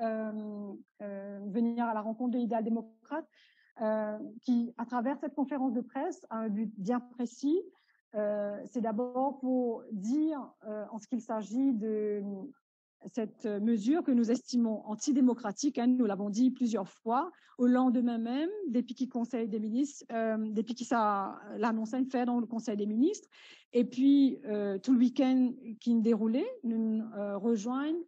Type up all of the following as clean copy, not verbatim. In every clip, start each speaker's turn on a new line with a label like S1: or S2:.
S1: venir à la rencontre de l'idéal démocrate, qui, à travers cette conférence de presse, a un but bien précis. C'est d'abord pour dire, en ce qu'il s'agit de cette mesure que nous estimons antidémocratique, hein, nous l'avons dit plusieurs fois, au lendemain même, depuis qu'il Conseil des ministres, depuis qu'il l'annonce fait dans le Conseil des ministres, et puis tout le week-end qui nous déroulait, nous rejoignent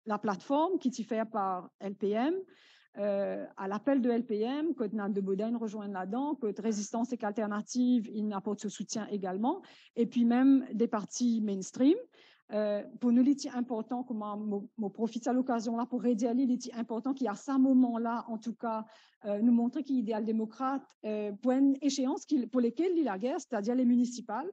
S1: la plateforme qui est faite par LPM, à l'appel de LPM, que Nan de Boden rejoigne là-dedans, que Résistance et qu'Alternative, il apporte ce soutien également, et puis même des partis mainstream. Pour nous, il est important, comment je profite de l'occasion là pour redire, il est important qu'il y a ce moment-là, en tout cas, nous montrer qu'il y a idéal démocrate pour une échéance pour lesquelles il y a la guerre, c'est-à-dire les municipales,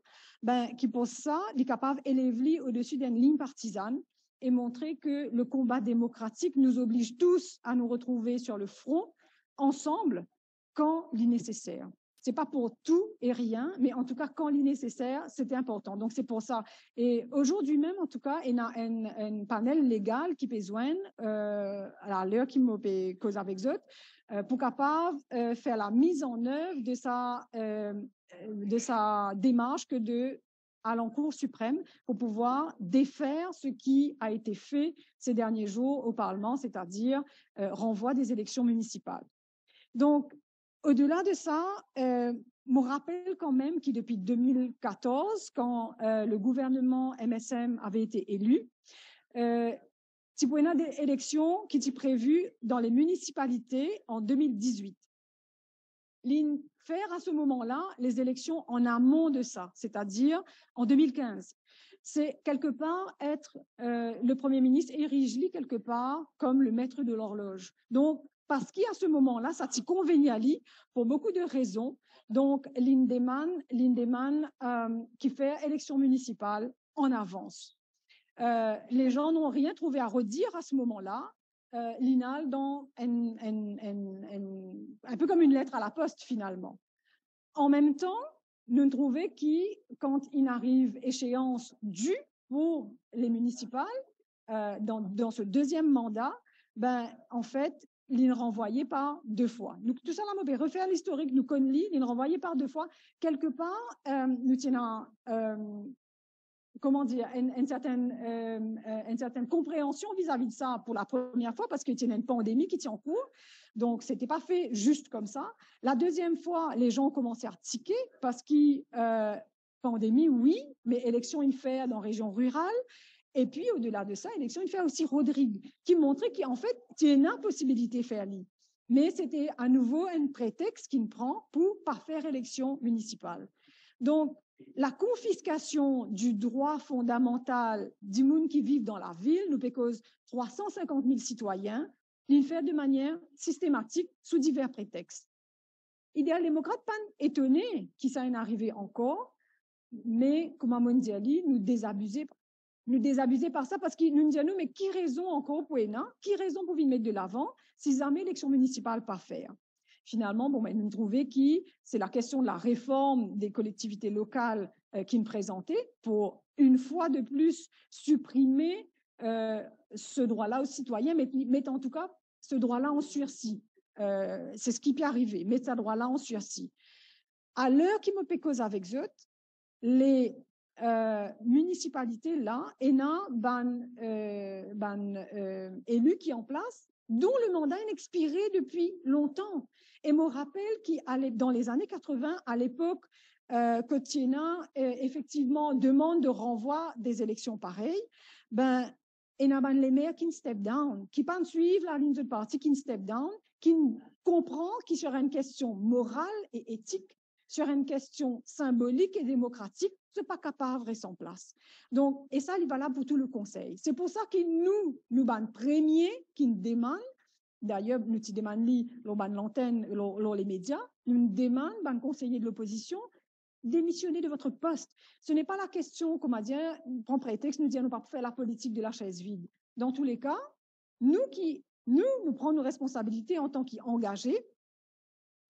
S1: qui pour ça, il est capable d'élever au-dessus d'une ligne partisane et montrer que le combat démocratique nous oblige tous à nous retrouver sur le front, ensemble, quand il est nécessaire. Ce n'est pas pour tout et rien, mais en tout cas, quand il est nécessaire, c'était important. Donc, c'est pour ça. Et aujourd'hui même, en tout cas, il y a un panel légal qui peut joindre, à l'heure qui m'a cause avec eux, pour capable faire la mise en œuvre de sa démarche que à l'encours suprême pour pouvoir défaire ce qui a été fait ces derniers jours au Parlement, c'est-à-dire renvoi des élections municipales. Donc, au-delà de ça, me rappelle quand même que depuis 2014, quand le gouvernement MSM avait été élu, il y a des élections qui étaient prévues dans les municipalités en 2018. Faire à ce moment-là les élections en amont de ça, c'est-à-dire en 2015. C'est quelque part être le Premier ministre érige-lui quelque part comme le maître de l'horloge. Donc, parce qu'à ce moment-là, ça t'y convient pour beaucoup de raisons. Donc, Lindemann qui fait élection municipale en avance. Les gens n'ont rien trouvé à redire à ce moment-là. L'INAL dans un peu comme une lettre à la poste finalement. En même temps, nous trouvons que quand il arrive échéance due pour les municipales, dans ce deuxième mandat, en fait, il renvoyé par 2 fois. Donc, tout ça, là, on peut refaire l'historique, nous connaissons, il renvoyé par 2 fois. Quelque part, nous tenons comment dire, une certaine compréhension vis-à-vis de ça pour la première fois parce qu'il y a une pandémie qui tient en cours. Donc, ce n'était pas fait juste comme ça. La deuxième fois, les gens ont commencé à tiquer parce que pandémie, oui, mais élection, il fait dans la région rurale. Et puis, au-delà de ça, élection, il fait aussi Rodrigue, qui montrait qu'en fait, il y a une impossibilité de faire lui. Mais c'était à nouveau un prétexte qu'il prend pour pas faire élection municipale. Donc, la confiscation du droit fondamental du monde qui vit dans la ville, nous cause 350 000 citoyens, il fait de manière systématique sous divers prétextes. Idéal démocrate, pas étonné qu'il ça en arrivé encore, mais comme on dit, nous désabuser par ça parce qu'ils nous disent mais qui raison encore pour qui raison pour venir mettre de l'avant si jamais l'élection municipale pas faire. Finalement, nous trouvons que c'est la question de la réforme des collectivités locales qui nous présentait pour, une fois de plus, supprimer ce droit-là aux citoyens, mais en tout cas, ce droit-là en sursis. C'est ce qui peut arriver, mettre ce droit-là en sursis. À l'heure qui me fait cause avec eux, les municipalités là, élus qui en place, dont le mandat est expiré depuis longtemps. Et me rappelle qu'allait dans les années 80, à l'époque, que Tiena effectivement demande de renvoi des élections pareilles, et les maires qui step down, qui pas suivre la ligne de parti, qui step down, qui comprend qu'il sera une question morale et éthique, sur une question symbolique et démocratique, c'est pas capable de sans place. Donc, et ça, il va là pour tout le conseil. C'est pour ça que nous premier qui nous demande, d'ailleurs, nous demandons l'antenne, les médias, nous demandons, le conseiller de l'opposition, démissionner de votre poste. Ce n'est pas la question, comment dire, prend prétexte, nous dire, nous pas faire la politique de la chaise vide. Dans tous les cas, nous prenons nos responsabilités en tant qu'engagés,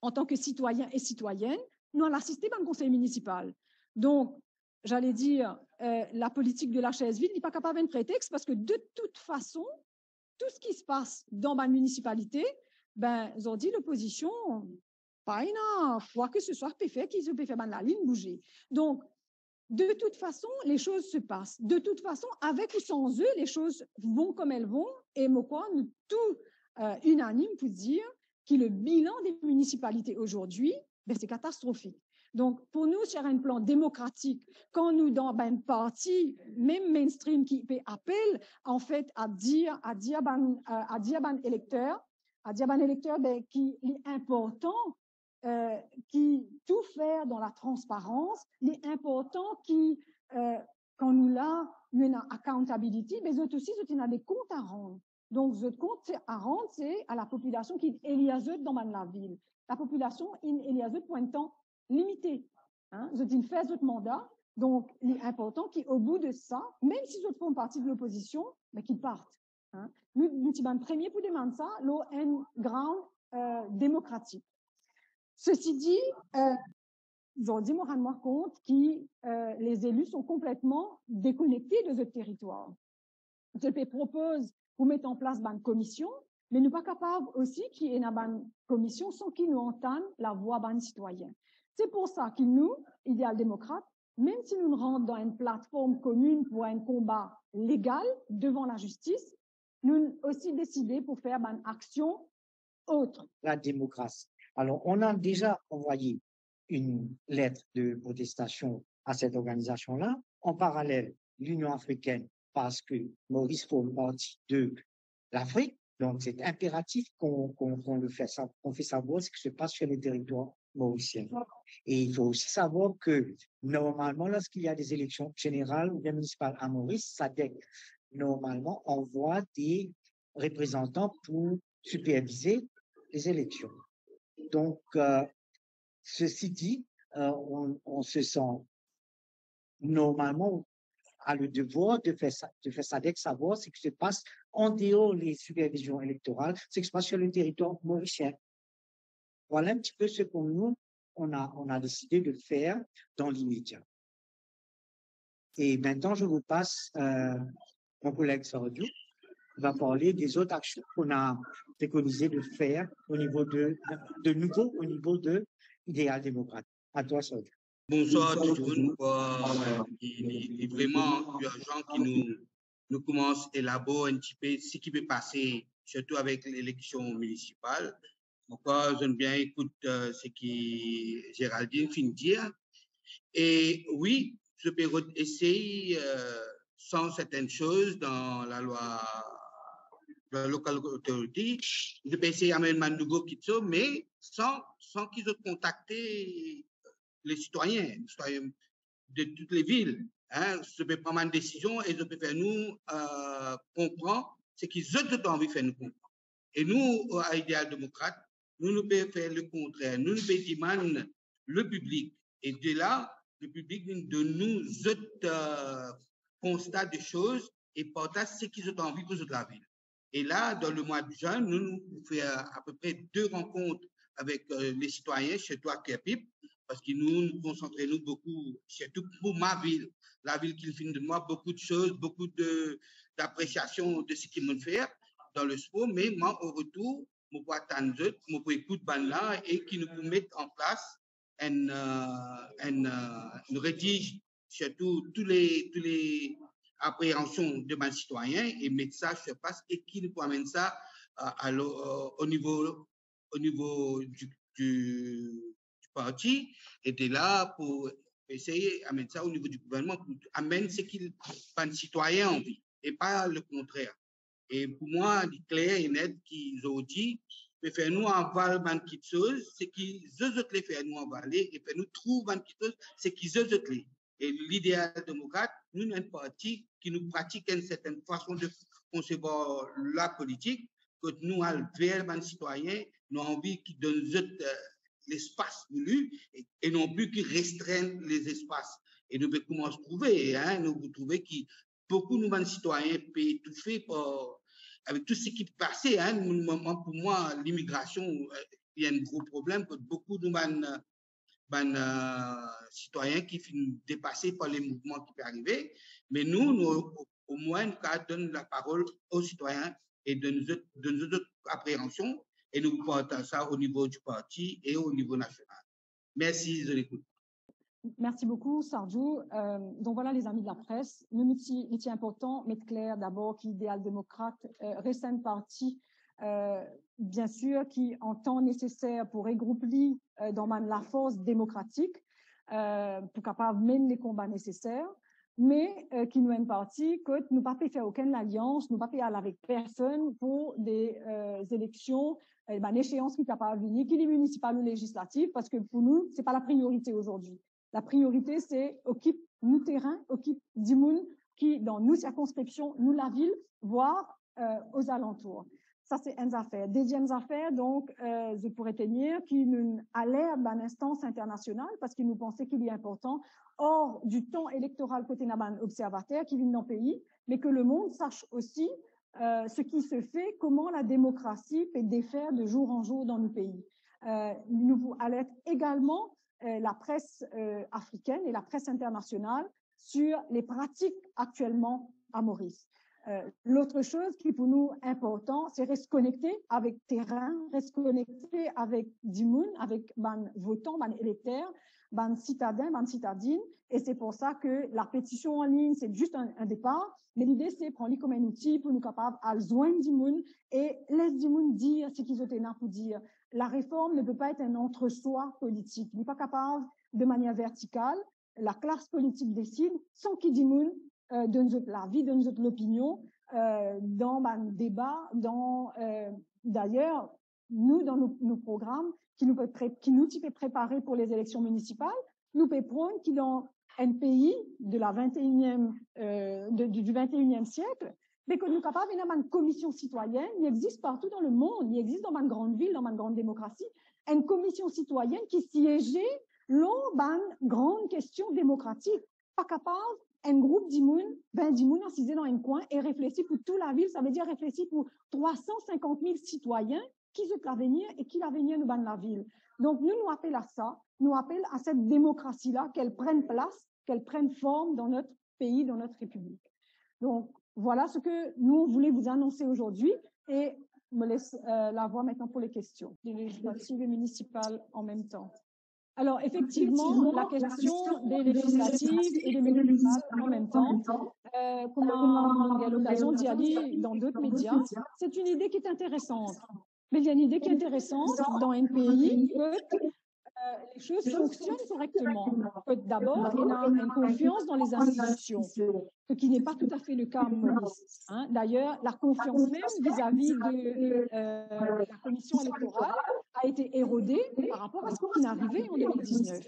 S1: en tant que citoyens et citoyennes, nous allons assister dans le conseil municipal. Donc, j'allais dire, la politique de la chaise vide n'est pas capable d'un prétexte parce que de toute façon, tout ce qui se passe dans ma municipalité, ben, ils ont dit l'opposition, pas une fois que ce soit peut faire, qu'ils peut faire la ligne bouger. Donc, de toute façon, les choses se passent. De toute façon, avec ou sans eux, les choses vont comme elles vont. Et Mokwa, nous tout unanime pour dire que le bilan des municipalités aujourd'hui, ben, c'est catastrophique. Donc, pour nous, sur un plan démocratique, quand nous, dans une partie, même mainstream, qui fait appel, en fait, à dire ban électeur, ben, qui est important, qui tout faire dans la transparence, il est important qui, quand nous là, nous avons accountability, mais aussi, nous avons des comptes à rendre. Donc, ce compte à rendre, c'est à la population qui est Eliazeux dans la ville. La population est Eliazeux pour un temps limité. Hein? Vous avez fait votre mandat, donc il est important qu'au bout de ça, même si vous font partie de l'opposition, mais qu'ils partent. Hein? Nous sommes premier pour demander ça, l'eau un ground démocratique. Ceci dit, ils ont dit, moi compte que les élus sont complètement déconnectés de ce territoire. Je propose pour mettre en place une commission, mais nous pas capables aussi qu'il y ait une commission sans qu'ils nous entendent la voix d'un citoyen. C'est pour ça que nous, Idéal démocrate, même si nous rentrons dans une plateforme commune pour un combat légal devant la justice, nous aussi décidé pour faire une action autre.
S2: La démocratie. Alors, on a déjà envoyé une lettre de protestation à cette organisation-là. En parallèle, l'Union africaine, parce que Maurice forme partie de l'Afrique, donc c'est impératif qu'on le fait, qu'on fait savoir ce qui se passe sur le territoire mauricien. Et il faut aussi savoir que normalement, lorsqu'il y a des élections générales ou bien municipales à Maurice, SADC, normalement, envoie des représentants pour superviser les élections. Donc, ceci dit, on se sent normalement à le devoir de faire SADC savoir ce qui se passe en dehors des supervisions électorales, ce qui se passe sur le territoire mauricien. Voilà un petit peu ce qu'on nous, on a décidé de faire dans l'immédiat. Et maintenant, je vous passe mon collègue Sardiou, qui va parler des autres actions qu'on a préconisé de faire au niveau de nouveau au niveau de l'idéal démocrate. À toi, Sardiou.
S3: Bonsoir tout le monde. Il est vraiment urgent que nous commençons à élaborer un petit peu ce qui peut passer, surtout avec l'élection municipale. Encore, j'aime bien écouter ce que Géraldine vient de dire. Et oui, je peux essayer sans certaines choses dans la loi de la local authority. Je peux essayer d'amener un nouveau kitso, mais sans qu'ils aient contacté les citoyens de toutes les villes. Hein, je peux prendre une décision et je peux faire nous comprendre ce qu'ils ont envie de faire nous comprendre. Et nous, à Idéal démocrate, nous pouvons faire le contraire. Nous pouvons demander le public. Et de là, le public de nous constat de choses et partage ce qu'ils ont envie pour la ville. Et là, dans le mois de juin, nous faisons à peu près 2 rencontres avec les citoyens chez toi, Kerpip, parce que nous concentrons beaucoup, surtout pour ma ville, la ville qui fait de moi beaucoup de choses, beaucoup d'appréciation de ce qu'ils vont faire dans le sport, mais moi, au retour, je peux attendre, je peux écouter là et qui nous mettent en place une rédige surtout tous les appréhensions de mes citoyens et mettre ça sur place et qui nous amène ça au niveau du parti et de là pour essayer d'amener ça au niveau du gouvernement pour amener ce qu'ils les citoyens ont envie et pas le contraire. Et pour moi, il est clair et net qu'ils ont dit, faire nous avaler quelque chose, c'est qu'ils osent les faire nous avaler et faire nous trouver quelque chose, c'est qu'ils osent les. Et l'idéal démocrate, nous sommes un parti qui nous pratique une certaine façon de concevoir la politique, que nous, vers les citoyens, nous avons envie qu'ils donnent l'espace voulu et non plus qu'ils restreignent les espaces. Et nous pouvons comment se trouver, hein, nous pouvons trouver que beaucoup de citoyens peuvent étouffer avec tout ce qui est passé. Hein, pour moi, l'immigration, il y a un gros problème que beaucoup de citoyens qui finissent dépassés par les mouvements qui peuvent arriver. Mais nous au moins, nous donnons la parole aux citoyens et de nos autres appréhensions, et nous portons ça au niveau du parti et au niveau national. Merci de l'écoute.
S1: Merci beaucoup, Sarju. Donc voilà, les amis de la presse, il est important mettre clair d'abord qu'Idéal démocrate reste un parti, bien sûr, qui en temps nécessaire pour regrouper dans la force démocratique, pour capable mener les combats nécessaires, mais qui nous est un parti que nous ne pouvons pas faire aucune alliance, nous ne pouvons pas aller avec personne pour des élections, l'échéance qui est capable de venir, qu'il est municipal ou législatif, parce que pour nous, c'est pas la priorité aujourd'hui. La priorité, c'est occupe nous terrain, occupe Dimoun, qui dans nos circonscriptions, nous la ville, voire aux alentours. Ça, c'est une affaire. Deuxième affaire, donc, je pourrais tenir, qui nous alerte à l'instance internationale, parce qu'il nous pensait qu'il est important, hors du temps électoral côté Naban observateur qui vient dans le pays, mais que le monde sache aussi ce qui se fait, comment la démocratie peut défaire de jour en jour dans nos pays. Nous vous alerte également la presse africaine et la presse internationale sur les pratiques actuellement à Maurice. L'autre chose qui est pour nous important, c'est rester connecté avec terrain, rester connecté avec Dimoun, avec ban votants, ban électeurs, ban citadins, ban citadines. Et c'est pour ça que la pétition en ligne, c'est juste un départ. Mais l'idée, c'est prendre-le comme un outil pour nous capables à joindre Dimoun et laisse Dimoun dire ce qu'ils ont là pour dire. La réforme ne peut pas être un entre-soi politique. Il n'est pas capable, de manière verticale, la classe politique décide sans qu'il Dimoun donne l'avis, donne l'opinion dans le débat, d'ailleurs, nous, dans nos programmes qui nous peut préparer pour les élections municipales, nous peut prendre qui dans un pays de la 21e, du 21e siècle, mais que nous sommes capables d'avoir une commission citoyenne. Il existe partout dans le monde, il existe dans une grande ville, dans une grande démocratie, une commission citoyenne qui siégeait lors d'une grande question démocratique. Pas capable, un groupe d'Imoun, 20 d'Imoun assisés dans un coin et réfléchir pour toute la ville, ça veut dire réfléchir pour 350 000 citoyens qui sont l'avenir et qui l'avenir nous banne la ville. Donc, nous appelons à ça, nous appelons à cette démocratie-là, qu'elle prenne place, qu'elle prenne forme dans notre pays, dans notre République. Donc, voilà ce que nous voulons vous annoncer aujourd'hui et me laisse la voix maintenant pour les questions. Les législatives et municipales en même temps. Alors, effectivement, la question des législatives et des municipales en même temps, comme on a l'occasion d'y aller dans d'autres médias, c'est une idée qui est intéressante. Mais il y a une idée qui est intéressante dans un pays que les choses fonctionnent correctement. D'abord, il y a une confiance dans les institutions, ce qui n'est pas tout à fait le cas à Maurice. D'ailleurs, la confiance même vis-à-vis de la commission électorale a été érodée par rapport à ce qui est arrivé en 2019.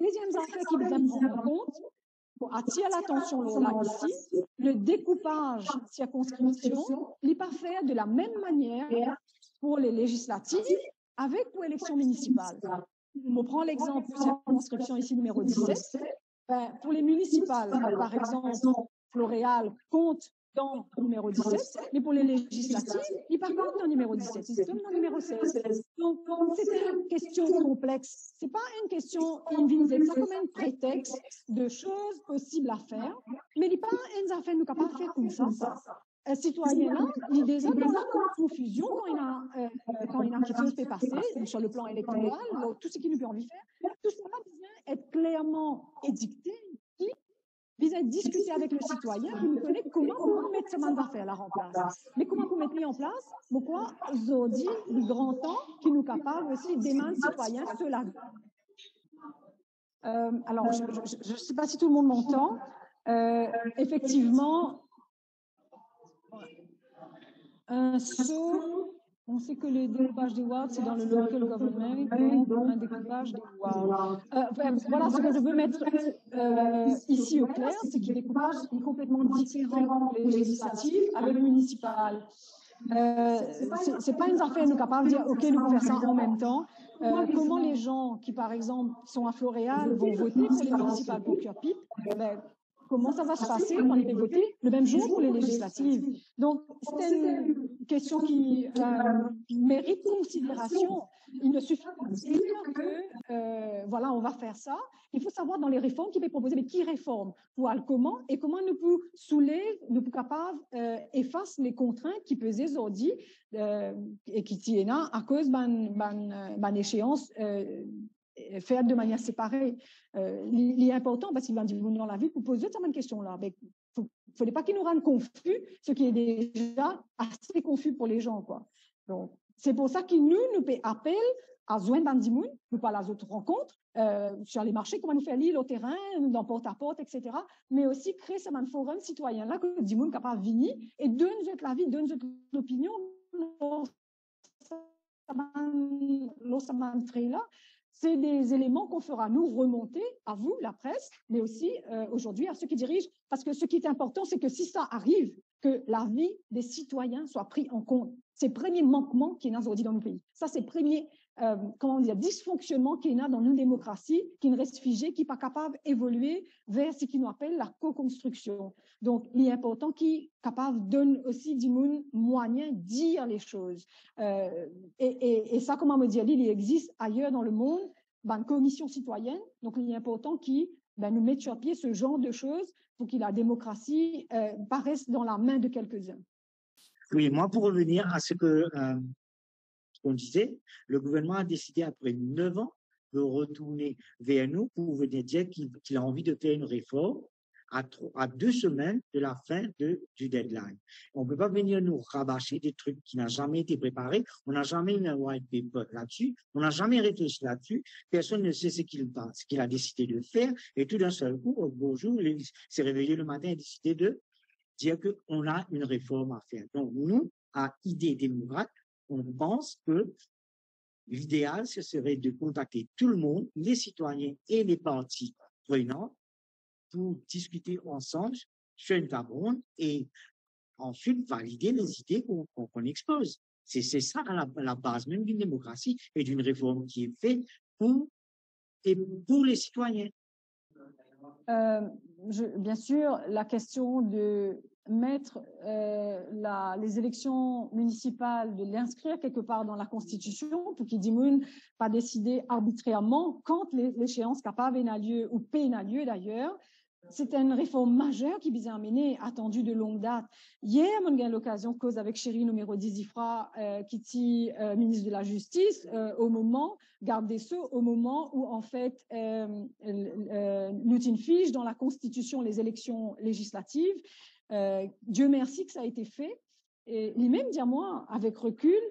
S1: Deuxième affaire qui doit prendre en compte, pour attirer l'attention là ici, le découpage circonscription n'est pas fait de la même manière pour les législatives avec pour l'élection municipale. On prend l'exemple de circonscription ici numéro 17. Pour les municipales, par exemple, Floréal compte dans le numéro 17, mais pour les législatives, ils partent dans le numéro 17, ils sont dans le numéro 16. Donc, c'est une question complexe. C'est pas une question invisible, c'est pas comme un prétexte de choses possibles à faire, mais il n'est pas une affaire nous capable de faire comme ça. Un citoyen-là, il est déjà dans la confusion quand il a quelque chose qui est passé sur le plan électoral, tout ce qu'il nous peut envie faire. Tout cela vient être clairement édicté, qui vise à discuter avec le citoyen pour nous connaître comment vous mettre ce mandat à faire là en place. Mais comment vous mettre en place, pourquoi aujourd'hui, du grand temps qui nous capable aussi d'aimer citoyen cela. Alors, je ne sais pas si tout le monde m'entend. Effectivement, un saut, on sait que le découpage des wards, c'est dans le local government, donc un découpage des wards. Voilà ce que je veux mettre ici au clair, c'est que le découpage est complètement différent les législatives avec le municipal. C'est pas une affaire nous capables de dire ok nous pouvons faire ça en même temps. Comment les gens qui par exemple sont à Floréal vont voter pour les municipales pour Purpit, comment ça va se passer quand il est voté le même jour pour les législatives. Donc, c'est une question qui mérite considération. Il ne suffit pas de dire que, voilà, on va faire ça. Il faut savoir dans les réformes qui peuvent proposer, mais qui réforme, pour comment, et comment nous pouvons soulèver, nous pouvons capables, effacer les contraintes qui pesaient aujourd'hui, et qui tiennent à cause d'une échéance, faire de manière séparée. Il est important, parce qu'il va dire dans la vie, pour poser cette question-là. Il ne faudrait pas qu'il nous rende confus, ce qui est déjà assez confus pour les gens, quoi. Donc, c'est pour ça qu'il nous appelle à joindre Bandimoun, nous pas les autres rencontres, sur les marchés, comment nous faire l'île au terrain, dans porte-à-porte, etc. Mais aussi créer ce forum citoyen là que Dimoun capable de venir et donne la vie, donne l'opinion, là. C'est des éléments qu'on fera nous remonter à vous, la presse, mais aussi aujourd'hui à ceux qui dirigent. Parce que ce qui est important, c'est que si ça arrive, que la vie des citoyens soit prise en compte. C'est le premier manquement qu'il y a aujourd'hui dans nos pays. Ça, c'est le premier dysfonctionnement qu'il y a dans nos démocraties, qui ne reste figé, qui n'est pas capable d'évoluer vers ce qu'on appelle la co-construction. Donc, il est important qu'il est capable de donner aussi des moyens de dire les choses. Et ça, comment me dire, il existe ailleurs dans le monde, une commission citoyenne. Donc, il est important qu'il nous mette sur pied ce genre de choses pour que la démocratie paraisse dans la main de quelques-uns.
S2: Oui, moi, pour revenir à ce qu'on disait, le gouvernement a décidé après 9 ans de retourner vers nous pour venir dire qu'il a envie de faire une réforme à 2 semaines de la fin du deadline. On ne peut pas venir nous rabâcher des trucs qui n'ont jamais été préparés. On n'a jamais eu un white paper là-dessus. On n'a jamais réfléchi là-dessus. Personne ne sait ce qu'il a décidé de faire. Et tout d'un seul coup, au beau jour, il s'est réveillé le matin et a décidé de dire qu'on a une réforme à faire. Donc, nous, à Idées démocrates, on pense que l'idéal, ce serait de contacter tout le monde, les citoyens et les partis prenants, pour discuter ensemble sur une table ronde et ensuite valider les idées qu'on expose. C'est ça la base même d'une démocratie et d'une réforme qui est faite pour les citoyens.
S1: Bien sûr, la question de mettre les élections municipales, de l'inscrire quelque part dans la Constitution pour qu'il ne pas décider arbitrairement quand l'échéance capable n'a lieu ou peut n'a lieu d'ailleurs. C'est une réforme majeure qui vise à amener, attendue de longue date. Hier, on a eu l'occasion de cause avec chérie numéro 10 Ifra, qui est ministre de la Justice, garde des Sceaux, au moment où, en fait, nous une fiche dans la Constitution les élections législatives. Dieu merci que ça a été fait. Et lui-même, dire moi, avec recul,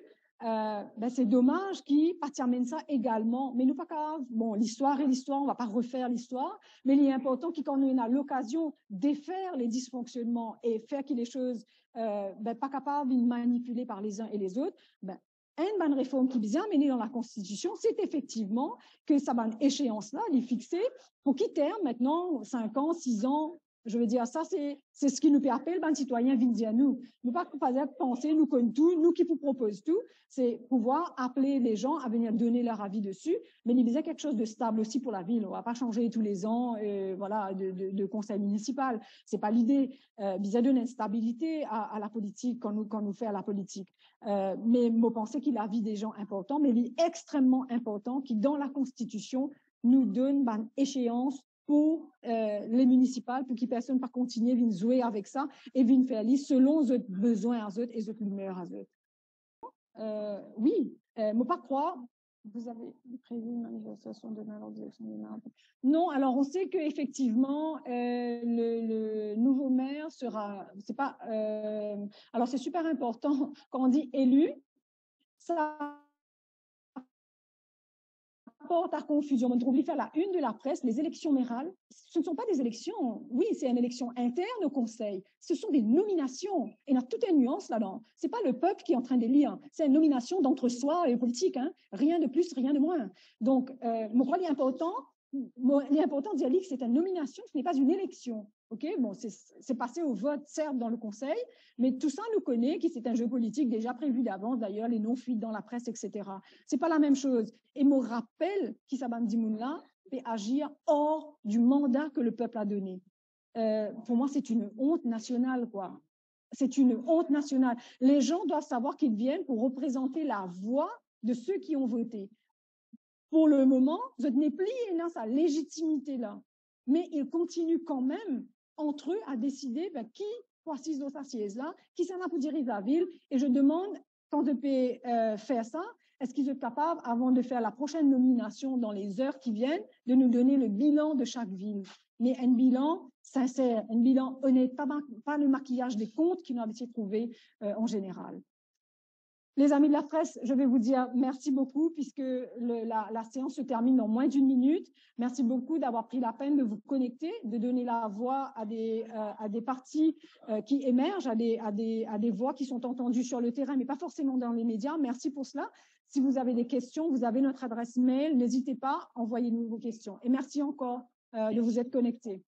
S1: c'est dommage qu'il amène ça également, mais nous pas grave. Bon, l'histoire est l'histoire, on va pas refaire l'histoire, mais il est important qu'on ait l'occasion de défaire les dysfonctionnements et faire que les choses pas capables de manipuler par les uns et les autres. Une bonne réforme qui vient amener dans la Constitution, c'est effectivement que ça bonne échéance là, elle est fixée pour qu'il termine maintenant 5 ans, 6 ans. Je veux dire, ça, c'est ce qui nous appelle, citoyen vient dire nous. Nous pas penser, nous connaissons tout, nous qui vous proposons tout, c'est pouvoir appeler les gens à venir donner leur avis dessus, mais il y a quelque chose de stable aussi pour la ville. On va pas changer tous les ans, voilà, de conseil municipal. C'est pas l'idée. Il y a une instabilité à la politique quand nous fait à la politique. Mais moi, penser qu'il a la vie des gens important, mais il est extrêmement important qui, dans la Constitution, nous donne une échéance pour les municipales, pour que personne ne pas continuer à jouer avec ça et vienne faire liste selon les besoins à eux et les lumières à eux. Oui, ne pas croire. Vous avez prévu une manifestation demain lors de l'élection des maires? Non, alors on sait qu'effectivement, le nouveau maire sera, c'est pas, alors c'est super important quand on dit élu, ça porte à confusion. On trouve faire la une de la presse, les élections mairales, ce ne sont pas des élections. Oui, c'est une élection interne au conseil. Ce sont des nominations. Et il y a toute une nuance là-dedans. C'est pas le peuple qui est en train d'élire. C'est une nomination d'entre-soi et politique. Hein. Rien de plus, rien de moins. Donc, je crois qu'il est important de dire que c'est une nomination, ce n'est pas une élection. Okay, bon, c'est passé au vote, certes, dans le Conseil, mais tout ça nous connaît, que c'est un jeu politique déjà prévu d'avance, d'ailleurs, les non-fuites dans la presse, etc. C'est pas la même chose. Et me rappelle qu'Issa Bandimoun là peut agir hors du mandat que le peuple a donné. pour moi, c'est une honte nationale, quoi. C'est une honte nationale. Les gens doivent savoir qu'ils viennent pour représenter la voix de ceux qui ont voté. Pour le moment, vous n'êtes plus dans sa légitimité là. Mais ils continuent quand même, entre eux, à décider qui assise dans sa siège là, qui s'en a pour diriger la ville. Et je demande, quand je peux faire ça, est-ce qu'ils sont capables, avant de faire la prochaine nomination dans les heures qui viennent, de nous donner le bilan de chaque ville. Mais un bilan sincère, un bilan honnête, pas le maquillage des comptes qui nous ont été trouvés en général. Les amis de la presse, je vais vous dire merci beaucoup puisque la séance se termine dans moins d'1 minute. Merci beaucoup d'avoir pris la peine de vous connecter, de donner la voix à des partis qui émergent, à des voix qui sont entendues sur le terrain, mais pas forcément dans les médias. Merci pour cela. Si vous avez des questions, vous avez notre adresse mail. N'hésitez pas, envoyez-nous vos questions. Et merci encore de vous être connectés.